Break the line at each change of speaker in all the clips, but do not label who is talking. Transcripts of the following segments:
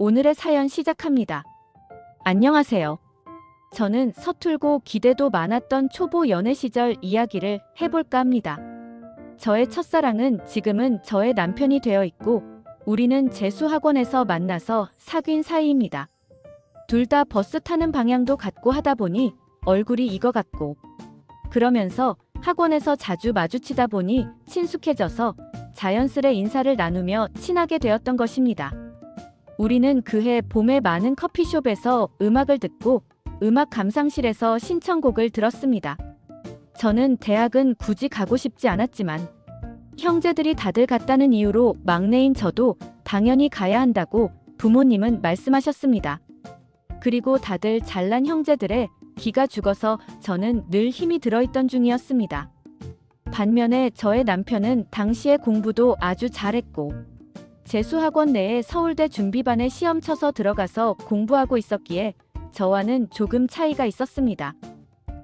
오늘의 사연 시작합니다. 안녕하세요. 저는 서툴고 기대도 많았던 초보 연애 시절 이야기를 해볼까 합니다. 저의 첫사랑은 지금은 저의 남편이 되어 있고, 우리는 재수학원에서 만나서 사귄 사이입니다. 둘 다 버스 타는 방향도 같고 하다 보니 얼굴이 익어갔고, 그러면서 학원에서 자주 마주치다 보니 친숙해져서 자연스레 인사를 나누며 친하게 되었던 것입니다. 우리는 그해 봄에 많은 커피숍에서 음악을 듣고 음악 감상실에서 신청곡을 들었습니다. 저는 대학은 굳이 가고 싶지 않았지만 형제들이 다들 갔다는 이유로 막내인 저도 당연히 가야 한다고 부모님은 말씀하셨습니다. 그리고 다들 잘난 형제들의 기가 죽어서 저는 늘 힘이 들어있던 중이었습니다. 반면에 저의 남편은 당시에 공부도 아주 잘했고 재수학원 내에 서울대 준비반에 시험 쳐서 들어가서 공부하고 있었기에 저와는 조금 차이가 있었습니다.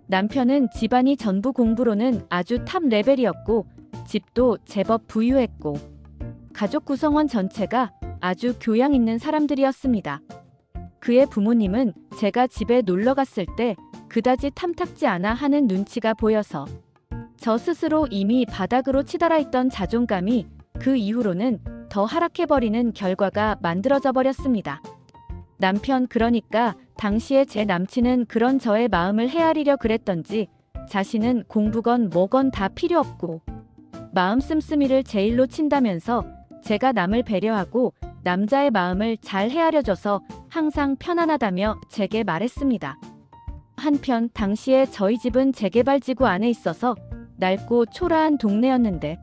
남편은 집안이 전부 공부로는 아주 탑 레벨이었고 집도 제법 부유했고 가족 구성원 전체가 아주 교양 있는 사람들이었습니다. 그의 부모님은 제가 집에 놀러 갔을 때 그다지 탐탁지 않아 하는 눈치가 보여서 저 스스로 이미 바닥으로 치달아 있던 자존감이 그 이후로는 더 하락해버리는 결과가 만들어져 버렸습니다. 남편 그러니까 당시에 제 남친은 그런 저의 마음을 헤아리려 그랬던지 자신은 공부건 뭐건 다 필요 없고 마음 씀씀이를 제일로 친다면서 제가 남을 배려하고 남자의 마음을 잘 헤아려줘서 항상 편안하다며 제게 말했습니다. 한편 당시에 저희 집은 재개발지구 안에 있어서 낡고 초라한 동네였는데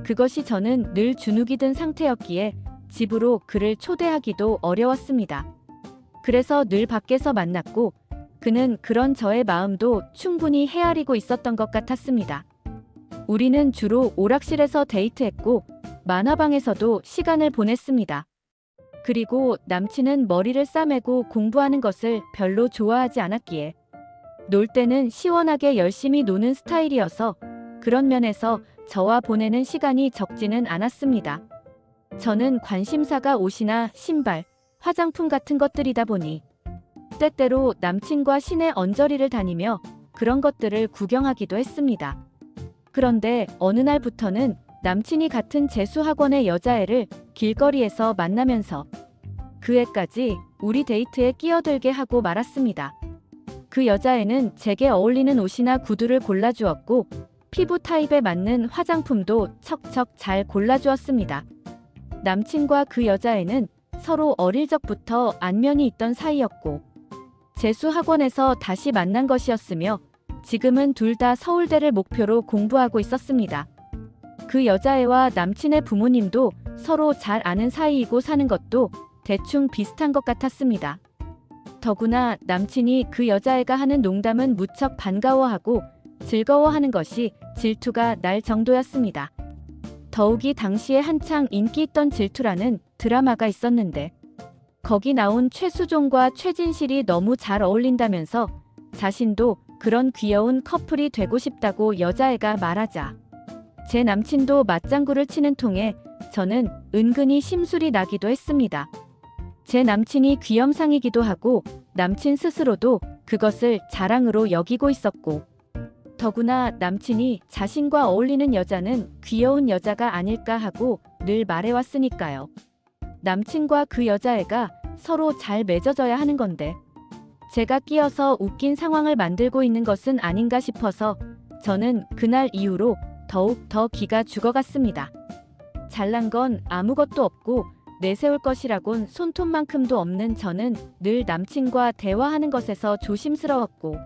그것이 저는 늘 주눅이 든 상태였기에 집으로 그를 초대하기도 어려웠습니다. 그래서 늘 밖에서 만났고 그는 그런 저의 마음도 충분히 헤아리고 있었던 것 같았습니다. 우리는 주로 오락실에서 데이트했고 만화방에서도 시간을 보냈습니다. 그리고 남친은 머리를 싸매고 공부하는 것을 별로 좋아하지 않았기에 놀 때는 시원하게 열심히 노는 스타일이어서 그런 면에서 저와 보내는 시간이 적지는 않았습니다. 저는 관심사가 옷이나 신발, 화장품 같은 것들이다 보니 때때로 남친과 시내 언저리를 다니며 그런 것들을 구경하기도 했습니다. 그런데 어느 날부터는 남친이 같은 재수학원의 여자애를 길거리에서 만나면서 그 애까지 우리 데이트에 끼어들게 하고 말았습니다. 그 여자애는 제게 어울리는 옷이나 구두를 골라주었고 피부 타입에 맞는 화장품도 척척 잘 골라주었습니다. 남친과 그 여자애는 서로 어릴 적부터 안면이 있던 사이였고 재수학원에서 다시 만난 것이었으며 지금은 둘 다 서울대를 목표로 공부하고 있었습니다. 그 여자애와 남친의 부모님도 서로 잘 아는 사이이고 사는 것도 대충 비슷한 것 같았습니다. 더구나 남친이 그 여자애가 하는 농담은 무척 반가워하고 즐거워하는 것이 질투가 날 정도였습니다. 더욱이 당시에 한창 인기 있던 질투라는 드라마가 있었는데 거기 나온 최수종과 최진실이 너무 잘 어울린다면서 자신도 그런 귀여운 커플이 되고 싶다고 여자애가 말하자 제 남친도 맞장구를 치는 통에 저는 은근히 심술이 나기도 했습니다. 제 남친이 귀염상이기도 하고 남친 스스로도 그것을 자랑으로 여기고 있었고 더구나 남친이 자신과 어울리는 여자는 귀여운 여자가 아닐까 하고 늘 말해왔으니까요. 남친과 그 여자애가 서로 잘 맺어져야 하는 건데 제가 끼어서 웃긴 상황을 만들고 있는 것은 아닌가 싶어서 저는 그날 이후로 더욱 더 기가 죽어갔습니다. 잘난 건 아무것도 없고 내세울 것이라곤 손톱만큼도 없는 저는 늘 남친과 대화하는 것에서 조심스러웠고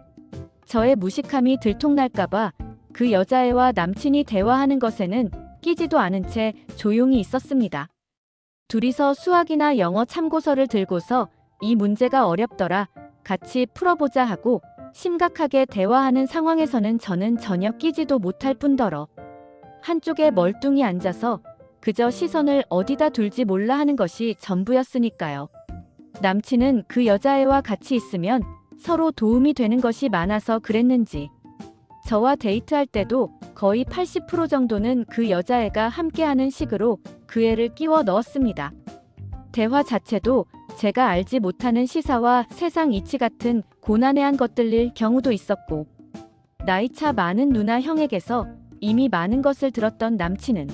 저의 무식함이 들통날까봐 그 여자애와 남친이 대화하는 것에는 끼지도 않은 채 조용히 있었습니다. 둘이서 수학이나 영어 참고서를 들고서 이 문제가 어렵더라, 같이 풀어보자 하고 심각하게 대화하는 상황에서는 저는 전혀 끼지도 못할 뿐더러 한쪽에 멀뚱히 앉아서 그저 시선을 어디다 둘지 몰라 하는 것이 전부였으니까요. 남친은 그 여자애와 같이 있으면 서로 도움이 되는 것이 많아서 그랬는지 저와 데이트할 때도 거의 80% 정도는 그 여자애가 함께하는 식으로 그 애를 끼워 넣었습니다. 대화 자체도 제가 알지 못하는 시사와 세상 이치 같은 고난해한 것들일 경우도 있었고, 나이차 많은 누나 형에게서 이미 많은 것을 들었던 남친은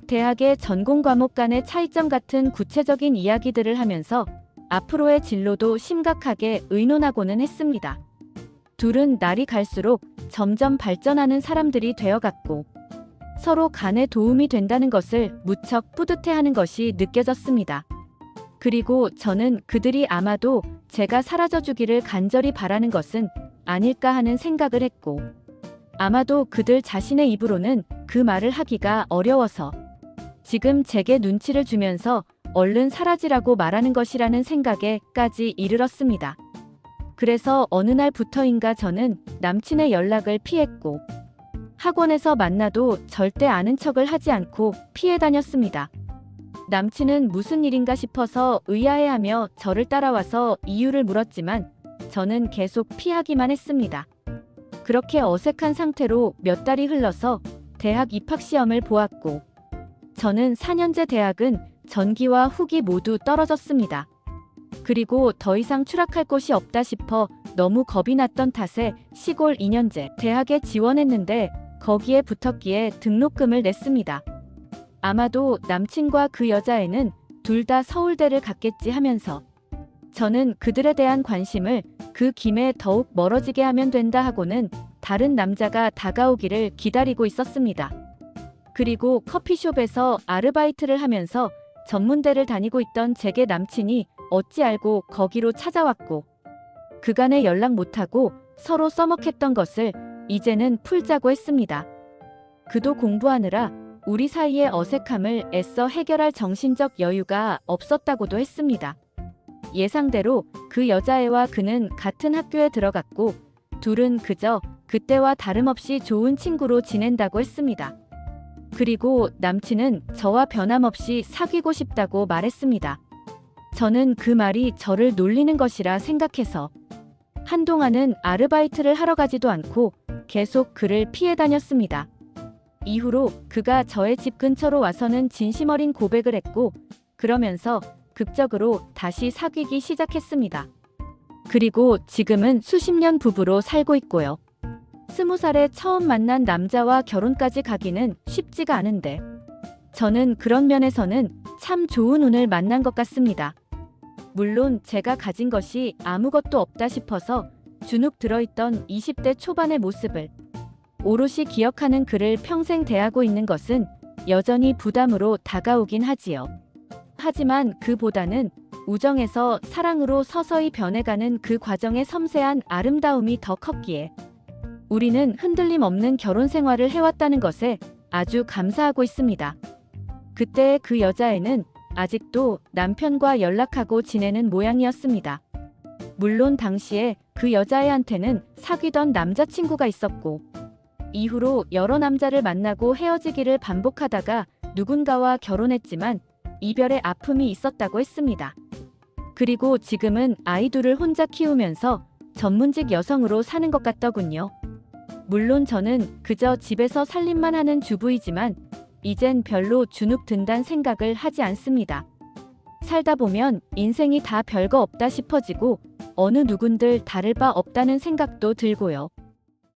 대학의 전공 과목 간의 차이점 같은 구체적인 이야기들을 하면서 앞으로의 진로도 심각하게 의논하고는 했습니다. 둘은 날이 갈수록 점점 발전하는 사람들이 되어갔고, 서로 간에 도움이 된다는 것을 무척 뿌듯해하는 것이 느껴졌습니다. 그리고 저는 그들이 아마도 제가 사라져주기를 간절히 바라는 것은 아닐까 하는 생각을 했고, 아마도 그들 자신의 입으로는 그 말을 하기가 어려워서 지금 제게 눈치를 주면서 얼른 사라지라고 말하는 것이라는 생각에까지 이르렀습니다. 그래서 어느 날부터인가 저는 남친의 연락을 피했고, 학원에서 만나도 절대 아는 척을 하지 않고 피해 다녔습니다. 남친은 무슨 일인가 싶어서 의아해하며 저를 따라와서 이유를 물었지만 저는 계속 피하기만 했습니다. 그렇게 어색한 상태로 몇 달이 흘러서 대학 입학시험을 보았고, 저는 4년제 대학은 전기와 후기 모두 떨어졌습니다. 그리고 더 이상 추락할 곳이 없다 싶어 너무 겁이 났던 탓에 시골 2년제 대학에 지원했는데 거기에 붙었기에 등록금을 냈습니다. 아마도 남친과 그 여자애는 둘 다 서울대를 갔겠지 하면서 저는 그들에 대한 관심을 그 김에 더욱 멀어지게 하면 된다 하고는 다른 남자가 다가오기를 기다리고 있었습니다. 그리고 커피숍에서 아르바이트를 하면서 전문대를 다니고 있던 제게 남친이 어찌 알고 거기로 찾아왔고, 그간에 연락 못하고 서로 써먹했던 것을 이제는 풀자고 했습니다. 그도 공부하느라 우리 사이의 어색함을 애써 해결할 정신적 여유가 없었다고도 했습니다. 예상대로 그 여자애와 그는 같은 학교에 들어갔고, 둘은 그저 그때와 다름없이 좋은 친구로 지낸다고 했습니다. 그리고 남친은 저와 변함없이 사귀고 싶다고 말했습니다. 저는 그 말이 저를 놀리는 것이라 생각해서 한동안은 아르바이트를 하러 가지도 않고 계속 그를 피해 다녔습니다. 이후로 그가 저의 집 근처로 와서는 진심 어린 고백을 했고, 그러면서 극적으로 다시 사귀기 시작했습니다. 그리고 지금은 수십 년 부부로 살고 있고요. 20살에 처음 만난 남자와 결혼까지 가기는 쉽지가 않은데, 저는 그런 면에서는 참 좋은 운을 만난 것 같습니다. 물론 제가 가진 것이 아무것도 없다 싶어서 주눅 들어있던 20대 초반의 모습을 오롯이 기억하는 그를 평생 대하고 있는 것은 여전히 부담으로 다가오긴 하지요. 하지만 그보다는 우정에서 사랑으로 서서히 변해가는 그 과정의 섬세한 아름다움이 더 컸기에 우리는 흔들림 없는 결혼 생활을 해왔다는 것에 아주 감사하고 있습니다. 그때의 그 여자애는 아직도 남편과 연락하고 지내는 모양이었습니다. 물론 당시에 그 여자애한테는 사귀던 남자친구가 있었고, 이후로 여러 남자를 만나고 헤어지기를 반복하다가 누군가와 결혼했지만 이별의 아픔이 있었다고 했습니다. 그리고 지금은 아이 둘을 혼자 키우면서 전문직 여성으로 사는 것 같더군요. 물론 저는 그저 집에서 살림만 하는 주부이지만 이젠 별로 주눅 든단 생각을 하지 않습니다. 살다 보면 인생이 다 별거 없다 싶어지고 어느 누군들 다를 바 없다는 생각도 들고요.